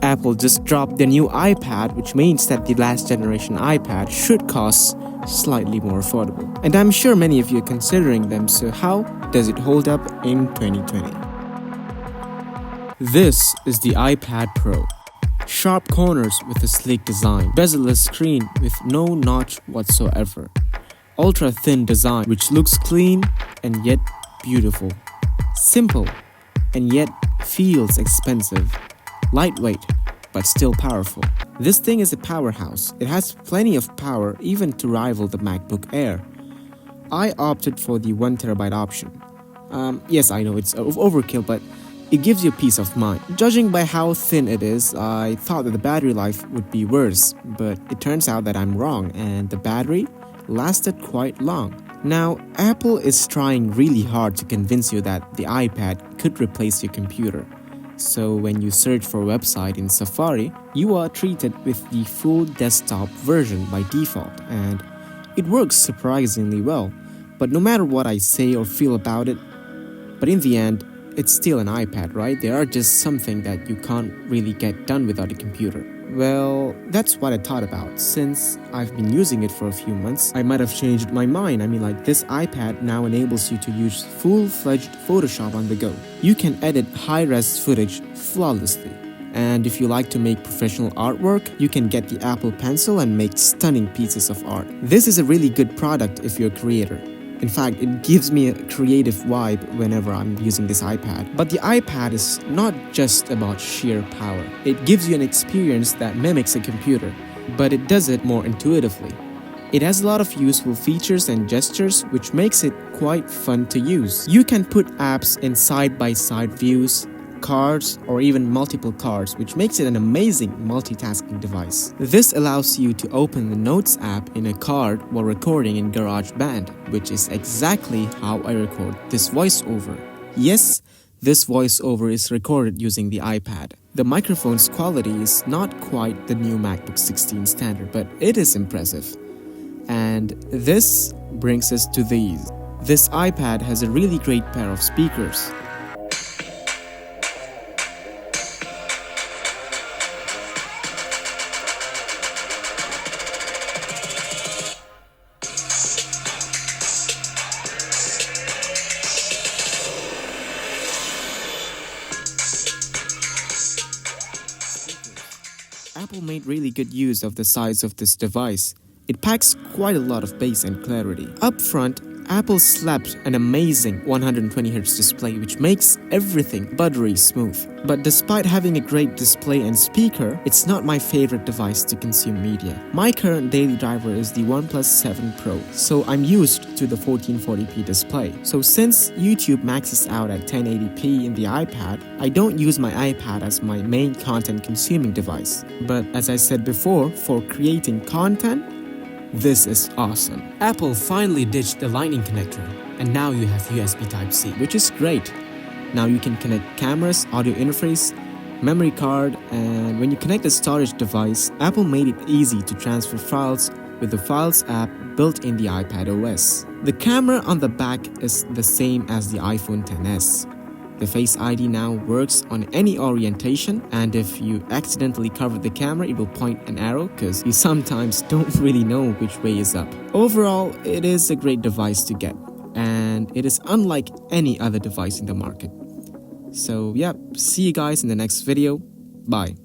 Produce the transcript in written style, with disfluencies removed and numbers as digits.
Apple just dropped their new iPad, which means that the last generation iPad should cost slightly more affordable. And I'm sure many of you are considering them, so how does it hold up in 2020? This is the iPad Pro. Sharp corners with a sleek design, bezel-less screen with no notch whatsoever. Ultra-thin design which looks clean and yet beautiful. Simple and yet feels expensive. Lightweight but still powerful. This thing is a powerhouse. It has plenty of power even to rival the MacBook Air. I opted for the 1TB option. Yes, I know it's overkill, but it gives you peace of mind. Judging by how thin it is, I thought that the battery life would be worse, but it turns out that I'm wrong and the battery lasted quite long. Now, Apple is trying really hard to convince you that the iPad could replace your computer. So when you search for a website in Safari, you are treated with the full desktop version by default, and it works surprisingly well. But no matter what I say or feel about it, but in the end, it's still an iPad, right? They are just something that you can't really get done without a computer. Well, that's what I thought about. Since I've been using it for a few months, I might have changed my mind. This iPad now enables you to use full-fledged Photoshop on the go. You can edit high-res footage flawlessly. And if you like to make professional artwork, you can get the Apple Pencil and make stunning pieces of art. This is a really good product if you're a creator. In fact, it gives me a creative vibe whenever I'm using this iPad. But the iPad is not just about sheer power. It gives you an experience that mimics a computer, but it does it more intuitively. It has a lot of useful features and gestures, which makes it quite fun to use. You can put apps in side-by-side views, cards, or even multiple cards, which makes it an amazing multitasking device. This allows you to open the Notes app in a card while recording in GarageBand, which is exactly how I record this voiceover. Yes, this voiceover is recorded using the iPad. The microphone's quality is not quite the new MacBook 16 standard, but it is impressive. And this brings us to these. This iPad has a really great pair of speakers. Apple made really good use of the size of this device. It packs quite a lot of bass and clarity. Up front, Apple slapped an amazing 120Hz display which makes everything buttery smooth. But despite having a great display and speaker, it's not my favorite device to consume media. My current daily driver is the OnePlus 7 Pro, so I'm used to the 1440p display. So since YouTube maxes out at 1080p in the iPad, I don't use my iPad as my main content consuming device. But as I said before, for creating content, this is awesome. Apple finally ditched the Lightning connector, and now you have USB Type-C, which is great. Now you can connect cameras, audio interface, memory card, and when you connect a storage device, Apple made it easy to transfer files with the Files app built in the iPad OS. The camera on the back is the same as the iPhone XS. The Face ID now works on any orientation, and if you accidentally cover the camera, it will point an arrow because you sometimes don't really know which way is up. Overall, it is a great device to get, and it is unlike any other device in the market. So yeah, see you guys in the next video. Bye.